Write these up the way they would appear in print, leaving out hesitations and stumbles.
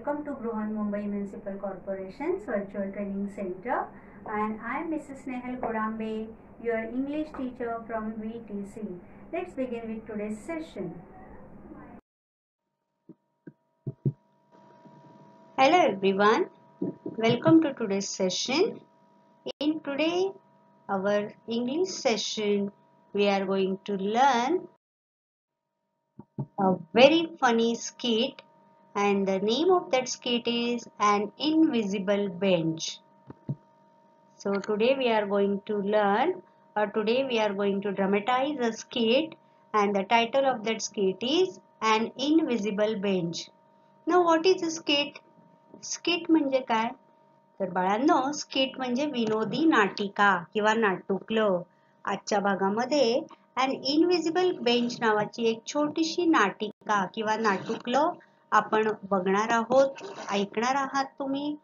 Welcome to Bruhan Mumbai Municipal Corporation's Virtual Training Center, and I am Mrs. Snehal Kodambe, your English teacher from VTC. Let's begin with today's session. Hello everyone, welcome to today's session. In today our English session we are going to learn a very funny skit, and the name of that skit is An Invisible Bench. So today we are going to learn today we are going to dramatize a skit, and the title of that skit is An Invisible Bench. Now what is a skit? Skit म्हणजे काय? तर बाळांनो, skit म्हणजे विनोदी नाटिका किंवा नाटुकलं. आजच्या भागामध्ये अन इनविजिबल बेंच नावाची एक छोटीशी नाटिका किंवा नाटुकलं आपण बघणार आहोत, ऐकणार आहात तुम्ही,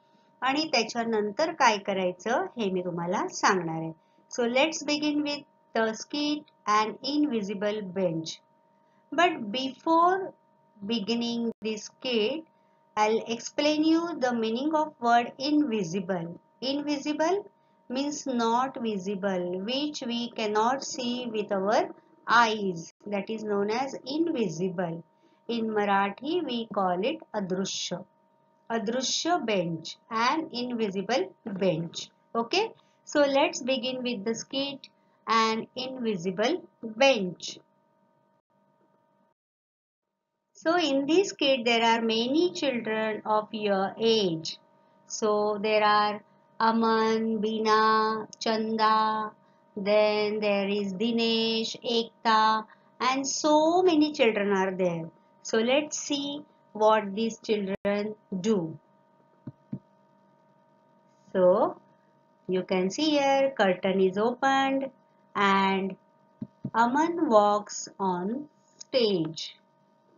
आणि त्याच्यानंतर काय करायचं हे मी तुम्हाला सांगणार आहे. So let's begin with the skit an invisible bench. But before beginning this skit, I'll explain you the meaning of word invisible. Invisible means not visible, which we cannot see with our eyes. That is known as invisible. In Marathi, we call it adrushya. Adrushya bench, an invisible bench. Okay, so let's begin with the skit, an invisible bench. So in this kit there are many children of your age. So there are Aman, Beena, Chanda, then there is Dinesh, Ekta, and so many children are there. So let's see what these children do. So you can see here curtain is opened and Aman walks on stage.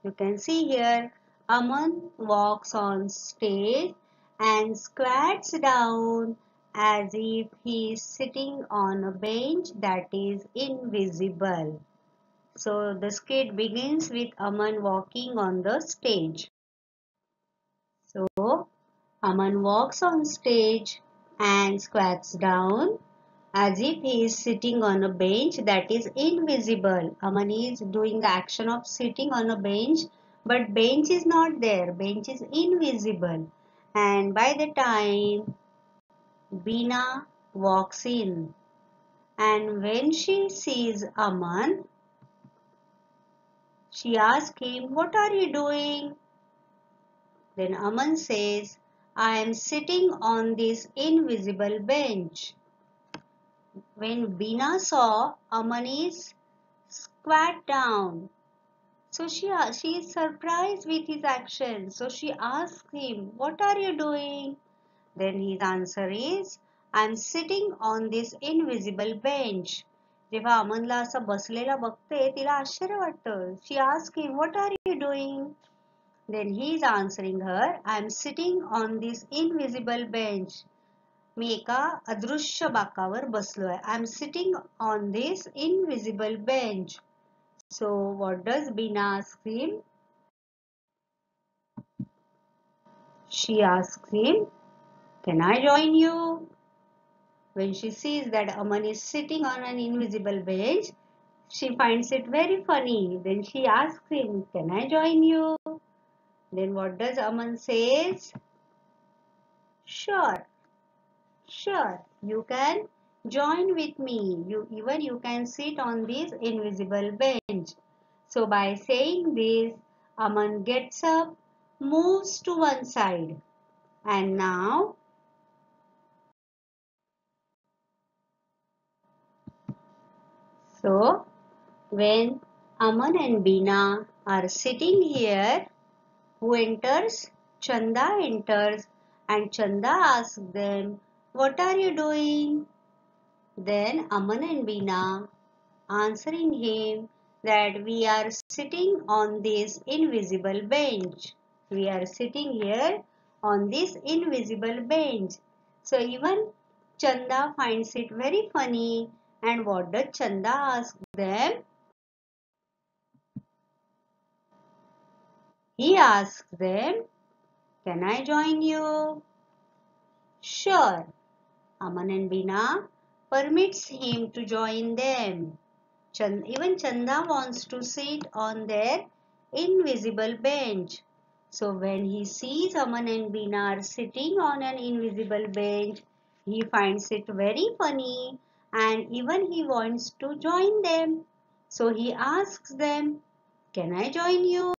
You can see here Aman walks on stage and squats down as if he is sitting on a bench that is invisible. So the skit begins with Aman walking on the stage. So Aman walks on stage and squats down as if he is sitting on a bench that is invisible. Aman is doing the action of sitting on a bench, but bench is not there. Bench is invisible. And by the time Beena walks in, and when she sees Aman, she asks him, "What are you doing?" Then Aman says, "I am sitting on this invisible bench." When Beena saw Aman is squat down, so she is surprised with his action. So she asks him, "What are you doing?" Then his answer is, "I am sitting on this invisible bench." जेव्हा अमनला असं बसलेला बघते तिला आश्चर्य वाटतं. She asks him, "What are you doing?" Then he is answering her, "I am sitting on this invisible bench." मी एका अदृश्य बाकावर बसलोय. I am sitting on this invisible bench. So what does Beena ask him? She asks him, "Can I join you?" When she sees that Aman is sitting on an invisible bench, she finds it very funny. Then she asks him, "Can I join you?" Then what does Aman says? Sure. Sure, you can join with me. You can sit on this invisible bench. So by saying this, Aman gets up, moves to one side, and now so when Aman and Beena are sitting here, who enters? Chanda enters, and Chanda asks them, "What are you doing?" Then Aman and Beena answering him that we are sitting on this invisible bench. We are sitting here on this invisible bench. So even Chanda finds it very funny, and what does Chanda ask them? He asks them, Can I join you? Sure. Aman and Bina permits him to join them. Even Chanda wants to sit on their invisible bench. So when he sees Aman and Bina are sitting on an invisible bench, he finds it very funny and even he wants to join them. So he asks them, "Can I join you?"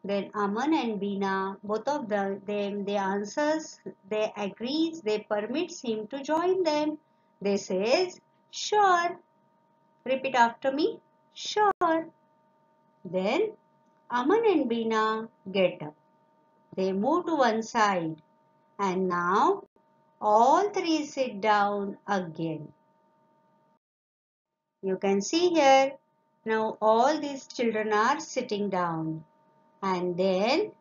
Then Aman and Bina, both of them, they answers, they agrees, they permits him to join them. They says, "Sure." Repeat after me. Sure. Then Aman and Bina get up. They move to one side and now all three sit down again. You can see here, now all these children are sitting down. And then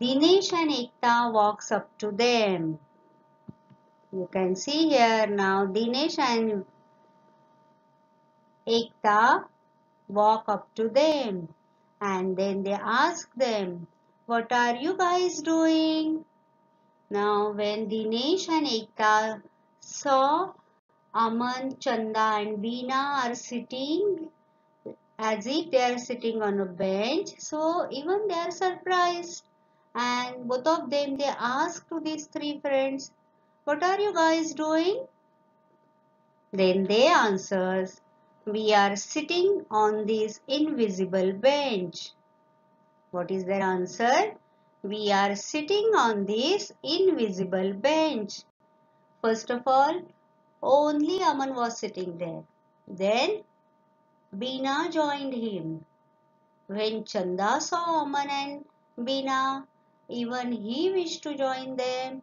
Dinesh and Ekta walks up to them. You can see here now Dinesh and Ekta walk up to them and then they ask them, "What are you guys doing?" Now when Dinesh and Ekta saw Aman, Chanda and Veena are sitting as if they are sitting on a bench, so even they are surprised and both of them they ask to these three friends, "What are you guys doing?" Then they answers, "We are sitting on this invisible bench." What is their answer? "We are sitting on this invisible bench." First of all, only Aman was sitting there. Then Beena joined him. When Chanda saw Aman and Beena, even he wished to join them,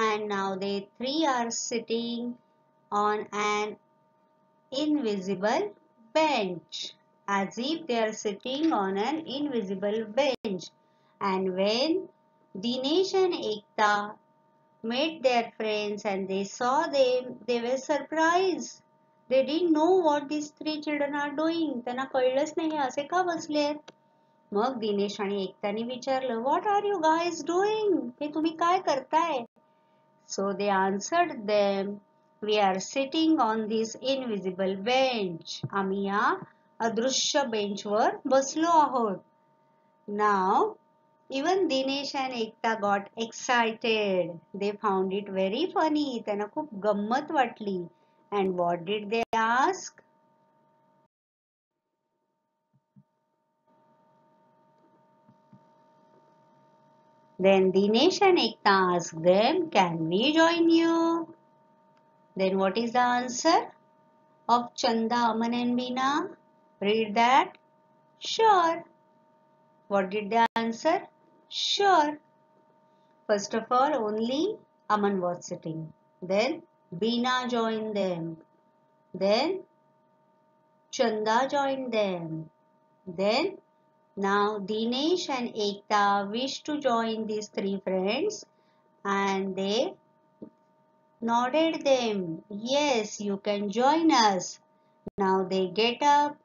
and now they three are sitting on an invisible bench, as if they are sitting on an invisible bench. And when Dinesh and Ekta met their friends and they saw them, they were surprised. They didn't know what these three children are doing. त्यांना कळलंच नाही हे असे का बसलेत. मग दिनेश आणि एकताने विचारलं, "What are you guys doing? हे तुम्ही काय करताय?" So they answered them, "We are sitting on this invisible bench." आम्ही या अदृश्य बेंचवर बसलो आहोत. Now even Dinesh and Ekta got excited. They found it very funny. त्यांना खूप गंमत वाटली. And what did they ask? Then Dinesh and Ekta asked them, "Can we join you?" Then what is the answer of Chanda, Aman and Beena? Read that. Sure. What did they answer? Sure. First of all, only Aman was sitting. Then Beena joined them. Then Chanda joined them. Then now Dinesh and Ekta wish to join these three friends and they nodded them. "Yes, you can join us." Now they get up,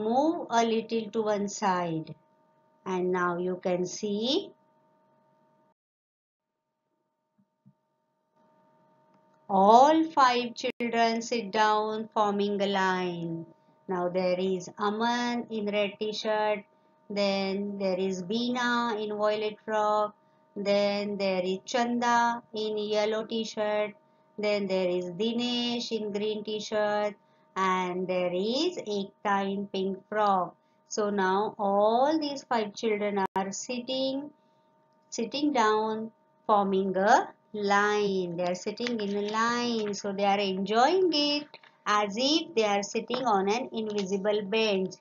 move a little to one side and now you can see all five children sit down forming a line. Now there is Aman in red t-shirt, then there is Beena in violet frock, then there is Chanda in yellow t-shirt, then there is Dinesh in green t-shirt, and there is Ekta in pink frock. So now all these five children are sitting down forming a line. They are sitting in a line, so they are enjoying it as if they are sitting on an invisible bench.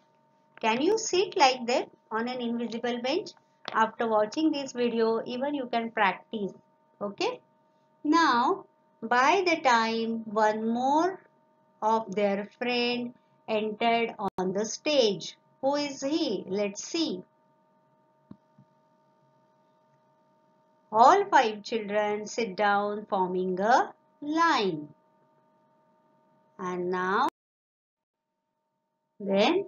Can you sit like that on an invisible bench? After watching this video, even you can practice. Okay. Now, by the time one more of their friend entered on the stage. Who is he? Let's see. All five children sit down forming a line. And now, then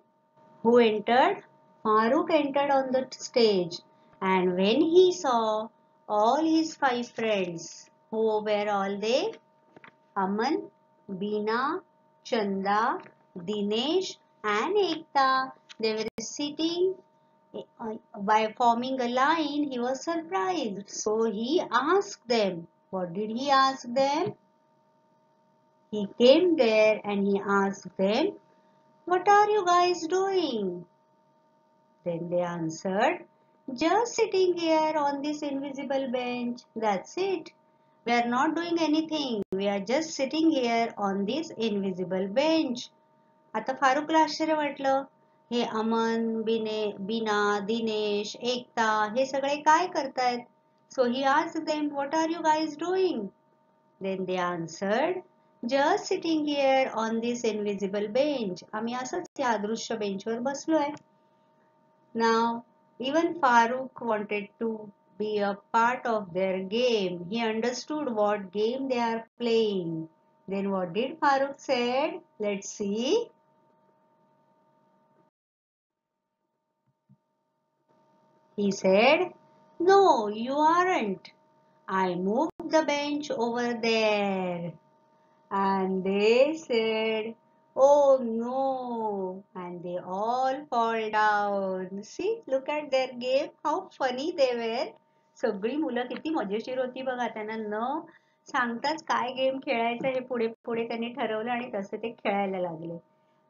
who entered? Farooq entered on the stage. And when he saw all his 5 friends, who were all they? Aman, Beena, Chanda, Dinesh and Ekta, they were sitting by forming a line. He was surprised. So he asked them. What did he ask them? He came there and he asked them, "What are you guys doing?" Then they answered, "Just sitting here on this invisible bench. That's it. We are not doing anything. We are just sitting here on this invisible bench." आता फारुकला आश्चर्य वाटलं. हे अमन, बीना, दिनेश, एकता हे सगळे काय करतायत? So he asked them, "What are you guys doing?" Then they answered, "Just sitting here on this invisible bench." आम्ही असंच या अदृश्य बेंचवर बसलोय. Now, even Farooq wanted to be a part of their game. He understood what game they are playing. Then what did Farooq said? Let's see. He said, "No, you aren't. I moved the bench over there." And they said, "Oh no." And they all fall down. See, look at their game. How funny they were. सगळी मुलं किती मजेशीर होती बघा. त्यांना न सांगताच काय गेम खेळायचं हे पुढे पुढे त्यांनी ठरवलं आणि तसे ते खेळायला लागले.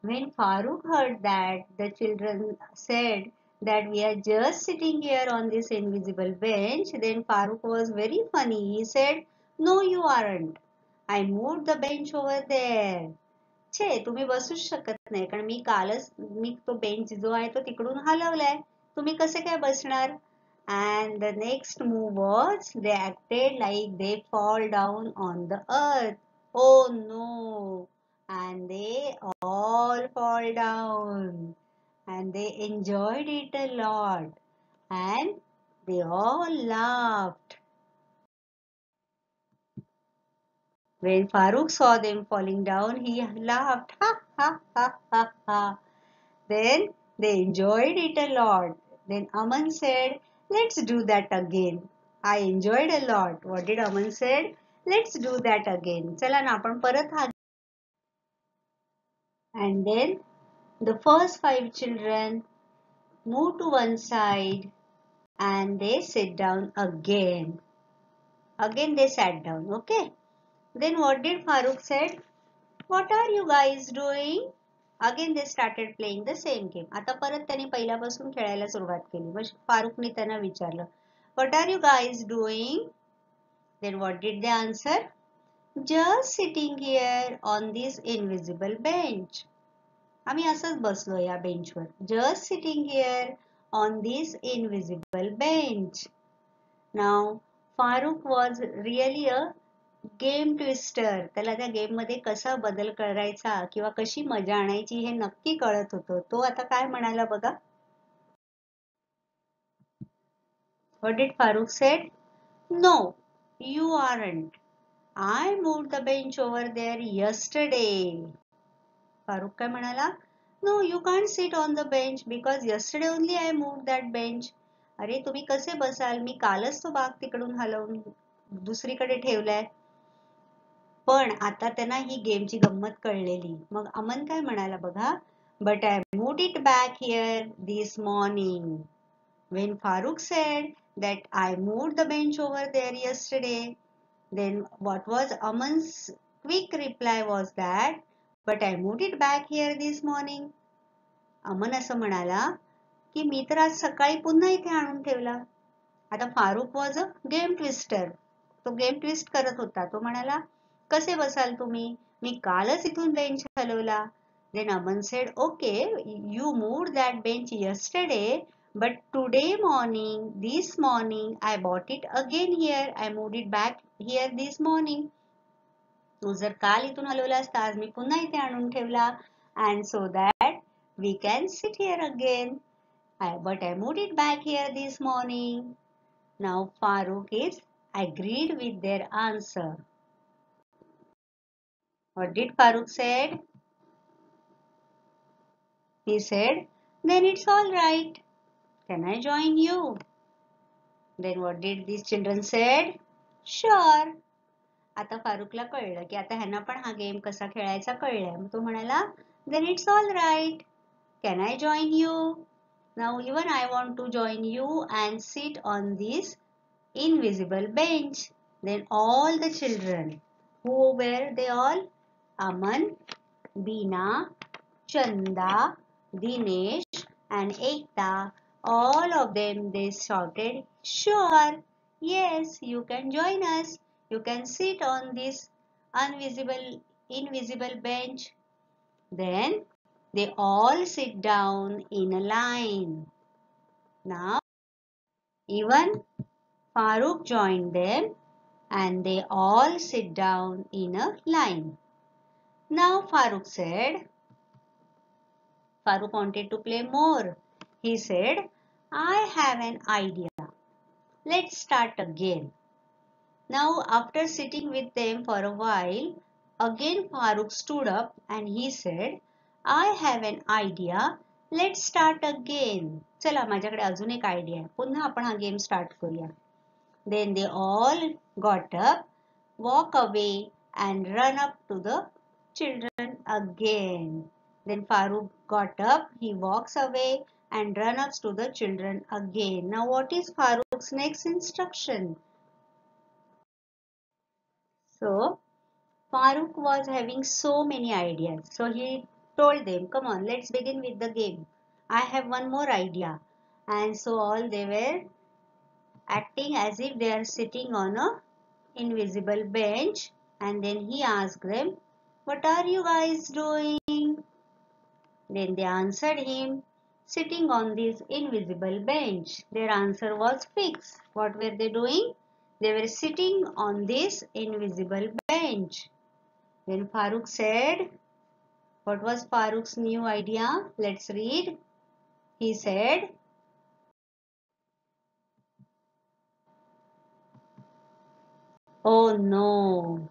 When Farooq heard that, the children said that we are just sitting here on this invisible bench, then Farooq was very funny. He said, "No, you aren't. I moved the bench over there." छे, तुम्ही बसूच शकत नाही कारण मी तो bench जो आहे तो तिकडून हलवलाय. तुम्ही कसे काय बसणार? And the next move was they acted like they fall down on the earth. Oh no! And they all fall down. And they enjoyed it a lot. And they all laughed. When Farooq saw them falling down, he laughed. Ha ha ha ha ha. Then they enjoyed it a lot. Then Aman said, "Let's do that again." I enjoyed a lot. What did Aman said? "Let's do that again." चला ना आपण परत हा. And then the first 5 children moved to one side and they sit down again. Again they sat down. Okay. Then what did Farooq said? "What are you guys doing?" Again they started playing the same game. आता परत त्यांनी पहिल्यापासून खेळायला सुरुवात केली. मग फारुकने त्यांना विचारलं, "What are you guys doing?" Then what did they answer? "Just sitting here on this invisible bench." आम्ही असंच बसलो या बेंचवर. Just sitting here on this invisible bench. Now Farooq was really a game twister. त्याला त्या game मध्ये कसा बदल करायचा किंवा कशी मजा आणायची हे नक्की कळत होतं. तो आता काय म्हणाला बघा. What did Farooq said? "No, you aren't. I moved the bench over there yesterday." Farooq काय म्हणाला? "No, you can't sit on the bench because yesterday only I moved that bench." अरे तुम्ही कसे बसाल? मी कालच तो बाक तिकडून हलवून दुसरीकडे ठेवलाय. पण आता त्यांना ही गेमची गंमत कळलेली. मग अमन काय म्हणाला बघा. "But I moved it back here this morning." When Farooq said that I moved the bench over there yesterday, then what was Aman's quick reply was that, "But I moved it back here this morning." अमन असं म्हणाला की मी तर आज सकाळी पुन्हा इथे आणून ठेवला. आता Farooq was a game twister. तो गेम ट्विस्ट करत होता. तो म्हणाला, "कसे बसाल तुम्ही? मी कालच इथून bench हलवला." Then Aman said, "Okay, you moved that bench yesterday, but this morning, I bought it again here. I moved it back here this morning." तू जर काल इथून हलवला असता, आज मी पुन्हा इथे आणून ठेवला. And so that we can sit here again. But I moved it back here this morning. Now Farooq is agreed with their answer. What did Farooq said? He said, "Then it's all right. Can I join you?" Then what did these children said? Sure. आता फारुकला कळलं की आता ह्यांना पण हा game कसा खेळायचा कळलाय. मग तो म्हणाला, then it's all right. Can I join you? Now even I want to join you and sit on this invisible bench. Then all the children, who were they all? Aman, Beena, Chanda, Dinesh and Ekta, all of them they shouted, sure, yes, you can join us. You can sit on this invisible bench. Then they all sit down in a line. Now even Farooq joined them and they all sit down in a line. Now Farooq wanted to play more. He said, I have an idea. Let's start again. Now after sitting with them for a while, again Farooq stood up and he said, I have an idea. Let's start again. चला माझ्याकडे अजून एक idea आहे. पुन्हा आपण हा game start करूया. Then they all got up, walk away and run up to the children again. Then Farooq got up, he walks away and run up to the children again. Now what is Farooq's next instruction? So Farooq was having so many ideas. So he told them, come on, let's begin with the game. I have one more idea. And so all they were acting as if they are sitting on a invisible bench. And then he asked them, what are you guys doing? Then they answered him, sitting on this invisible bench. Their answer was fixed. What were they doing? They were sitting on this invisible bench. Then Farooq said, what was Farooq's new idea? Let's read. He said, oh no,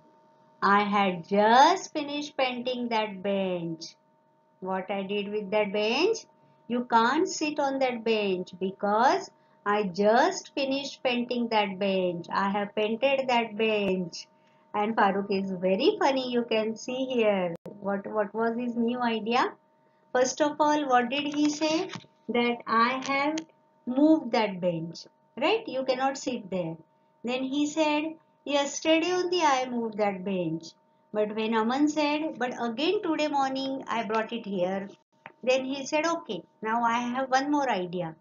I had just finished painting that bench. What I did with that bench? You can't sit on that bench because I just finished painting that bench. I have painted that bench. And Farooq is very funny, you can see here. What was his new idea? First of all, what did he say? That I have moved that bench. Right? You cannot sit there. Then he said, yesterday only I moved that bench. But when Aman said, but again today morning I brought it here. Then he said, okay, now I have one more idea.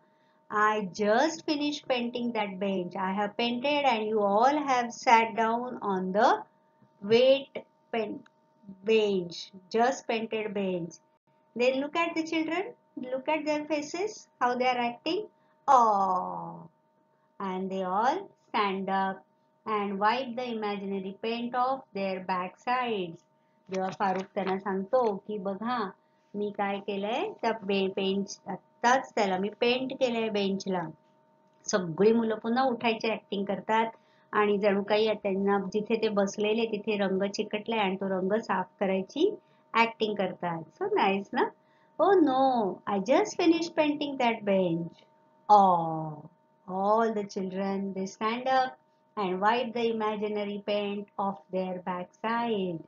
I just finished painting that bench. I have painted and you all have sat down on the wet bench. Just painted bench. Then look at the children. Look at their faces. How they are acting. Oh. And they all stand up and wipe the imaginary paint off their backsides. जेव्हा फारुख त्यांना सांगतो की बघा मी काय केलंय त्या bench आत्ताच त्याला मी पेंट केलंय बेंचला. सगळी मुलं पुन्हा उठायची ऍक्टिंग करतात आणि जणू काही त्यांना जिथे ते बसलेले तिथे रंग चिकटलाय आणि तो रंग साफ करायची ऍक्टिंग करतात. सो नाईस ना. Oh no, I just finished painting that bench. Oh. All the children, they stand up and wipe the imaginary paint off their backside.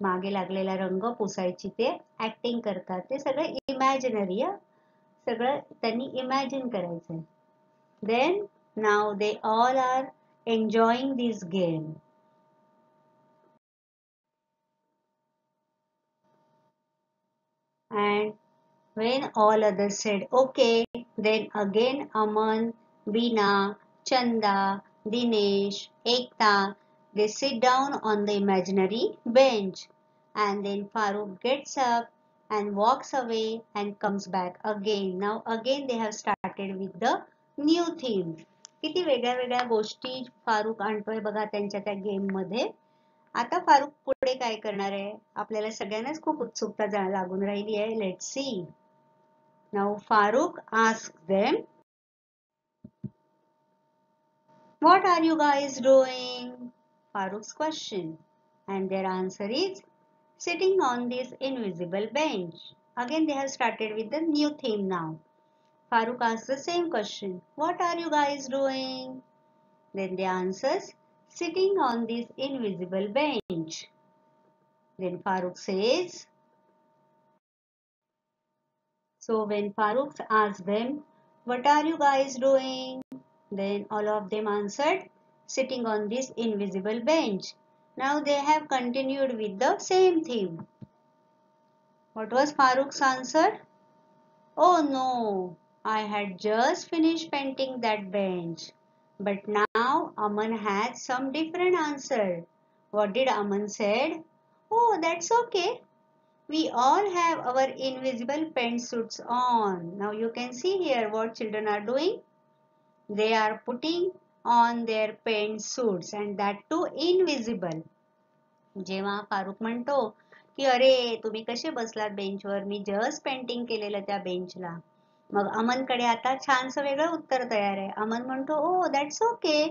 मागे लागलेला रंग पुसायची ते ऍक्टिंग करतात. ते सगळं इमॅजिनरी सगळं त्यांनी इमॅजिन करायचंय. Then now they all are enjoying this game. And when all others said okay, then again Aman, Beena, Chanda, Dinesh, Ekta, they sit down on the imaginary bench. And then Farooq gets up and walks away and comes back again. Now again they have started with the new theme. किती वेगळ्या वेगळ्या गोष्टी फारुख आणतोय बघा त्यांच्या त्या game मध्ये. आता फारुख पुढे काय करणार आहे आपल्याला सगळ्यांनाच खूप उत्सुकता लागून राहिली आहे. Let's see. Now Farukh asked them, what are you guys doing? Farukh's question. And their answer is, sitting on this invisible bench. Again they have started with the new theme now. Farooq asks the same question. What are you guys doing? Then they answers, sitting on this invisible bench. Then Farooq says, so when Farooq asked them, what are you guys doing? Then all of them answered, sitting on this invisible bench. Now they have continued with the same theme. What was Farooq's answer? Oh no, I had just finished painting that bench. But now Aman had some different answer. What did Aman said? Oh, that's okay. We all have our invisible paint suits on. Now you can see here what children are doing. They are putting on their paint suits and that too invisible. जेव्हा फारुख म्हणतो की अरे तुम्ही कसे बसलात बेंचवर, मी just painting केलेलं त्या बेंचला. मग अमनकडे आता छानसं वेगळं उत्तर तयार आहे. अमन म्हणतो oh that's okay,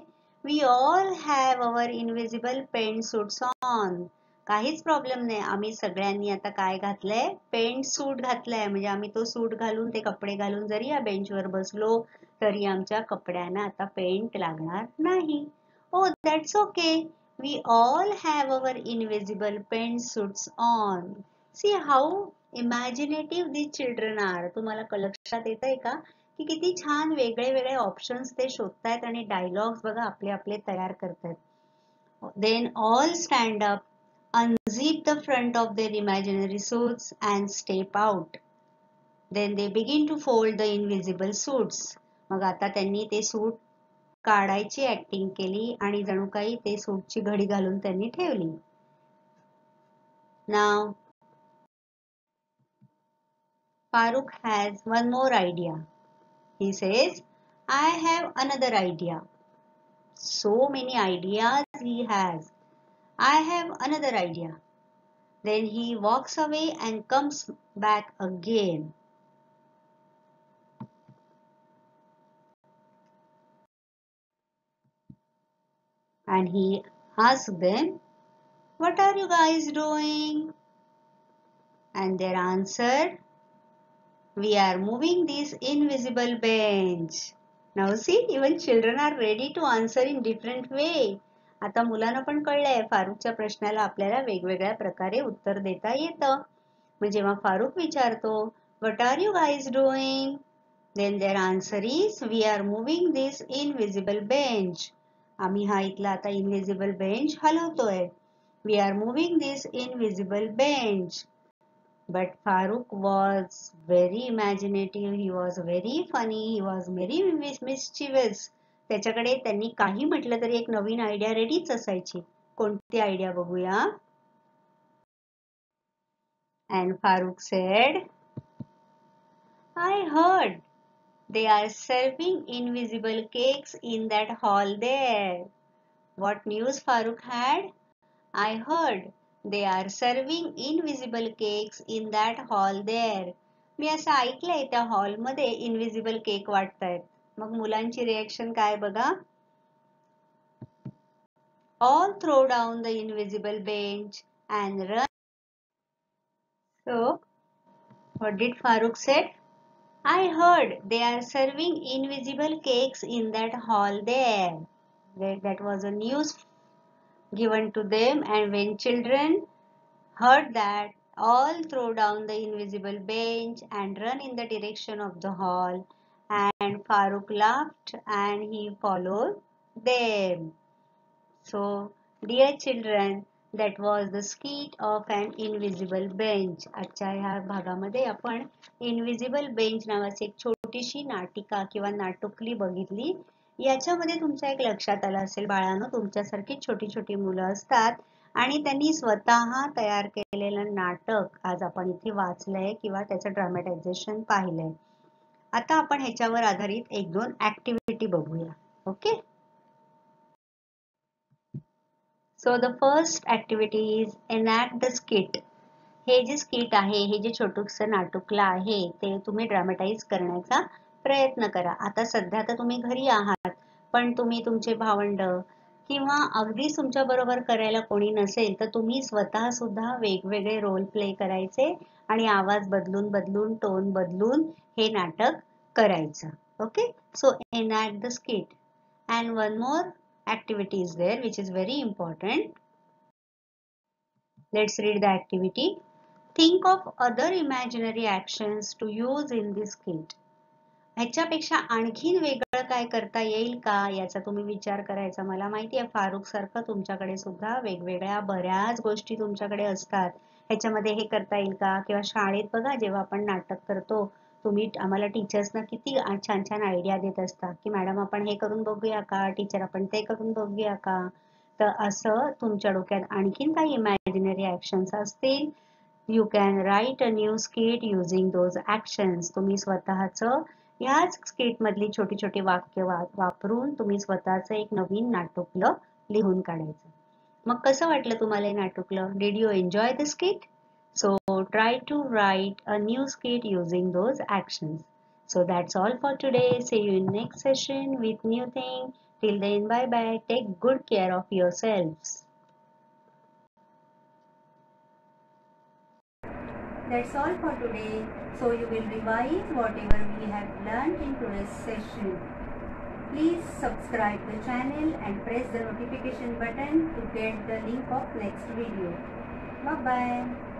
we all have our invisible pant suits on. काहीच प्रॉब्लेम नाही, आम्ही सगळ्यांनी आता काय घातलंय, पेंट सूट घातलंय. म्हणजे आम्ही तो सूट घालून, ते कपडे घालून जरी या बेंचवर बसलो तरी आमच्या कपड्यांना आता पेंट लागणार नाही. ओ that's okay, we all have our invisible paint suits on. See how imaginative these children are. तुम्हाला लक्षात येतंय का की किती छान वेगळे वेगळे ऑप्शन्स ते शोधतायत आणि डायलॉग्स बघा आपले आपले तयार करतायत. Then all stand up, unzip the front of their imaginary suits and step out. Then they begin to fold the invisible suits. मग आता त्यांनी ते सूट काढायची ऍक्टिंग केली आणि जणू काही ते सूटची घडी घालून त्यांनी ठेवली. Now Farooq has one more idea. He says, I have another idea. So many ideas he has. I have another idea. Then he walks away and comes back again. And he asks them, what are you guys doing? And their answer, we are moving this invisible bench. Now see, even children are ready to answer in different way. आता मुलांना पण कळलंय फारुखच्या प्रश्नाला आपल्याला वेगवेगळ्या प्रकारे उत्तर देता येतं. मग जेव्हा फारुख विचारतो, what are you guys doing? Then their answer is, we are moving this invisible bench. आम्ही हा इथला आता invisible bench हलवतोय. We are moving this invisible bench. But Farooq was very imaginative, he was very funny, he was very mischievous. त्याच्याकडे त्यांनी काही म्हटलं तरी एक नवीन आयडिया रेडीच असायची. कोणती आयडिया बघूया. And Farooq said, I heard they are serving invisible cakes in that hall there. What news Farooq had? I heard they are serving invisible cakes in that hall there. मी असं ऐकलंय त्या हॉलमध्ये invisible cake वाटतायत. मग मुलांची reaction काय बघा. All throw down the invisible bench and run. So, what did Farooq said? I heard they are serving invisible cakes in that hall there. That was a news given to them, and when children heard that, all throw down the invisible bench and run in the direction of the hall, and Farooq laughed and he followed them. So, dear children, that was the skit of an invisible bench. आजच्या ह्या भागामध्ये आपण invisible bench नावाची एक छोटीशी नाटिका किंवा नाटुकली बघितली. याच्यामध्ये तुमच्या एक लक्षात आलं असेल बाळांनो, तुमच्यासारखी छोटी छोटी मुलं असतात आणि त्यांनी स्वतः तयार केलेलं नाटक आज आपण इथे वाचलंय किंवा त्याचं ड्रामॅटायझेशन पाहिलंय. आता आपण ह्याच्यावर आधारित एक दोन ऍक्टिव्हिटी बघूया. Okay. So the first activity is enact the skit. हे जे स्किट आहे, हे जे छोटुसं नाटुकला आहे, ते तुम्ही ड्रामॅटाइज करण्याचा प्रयत्न करा. आता सध्या तर तुम्ही घरी आहात, पण तुम्ही तुमचे भावंड किंवा अगदीच तुमच्या बरोबर करायला कोणी नसेल तर तुम्ही स्वतः सुद्धा वेगवेगळे रोल प्ले करायचे आणि आवाज बदलून बदलून, टोन बदलून हे नाटक करायचा. Okay, so enact the skit. And one more activity is there which is very important. Let's read the activity. Think of other imaginary actions to use in this skit. ह्याच्यापेक्षा आणखीन वेगळं काय करता येईल का याचा तुम्ही विचार करायचा. मला माहिती आहे फारुख सारखं तुमच्याकडे सुद्धा वेगवेगळ्या बऱ्याच गोष्टी तुमच्याकडे असतात. ह्याच्यामध्ये हे करता येईल का, किंवा शाळेत बघा जेव्हा आपण नाटक करतो तुम्ही आम्हाला टीचर्सना किती छान छान आयडिया देत असता की मॅडम आपण हे करून बघूया का, टीचर आपण ते करून बघूया का. तर असं तुमच्या डोक्यात आणखीन काही इमॅजिनरी ऍक्शन्स असतील, you can write a new skit using those actions. तुम्ही स्वतःचं ह्याच स्किट मधली छोटी छोटी वाक्य वापरून तुम्ही स्वतःचं एक नवीन नाटुकलं लिहून काढायचं. मग कसं वाटलं तुम्हाला हे नाटुकलं? Did you enjoy the skit? So try to write a new skit using those actions. So that's all for today. See you in next session with new thing. Till then, bye bye. Take good care of yourselves. That's all for today. So you will revise whatever we have learned in today's session. Please subscribe the channel and press the notification button to get the link of next video. Bye bye.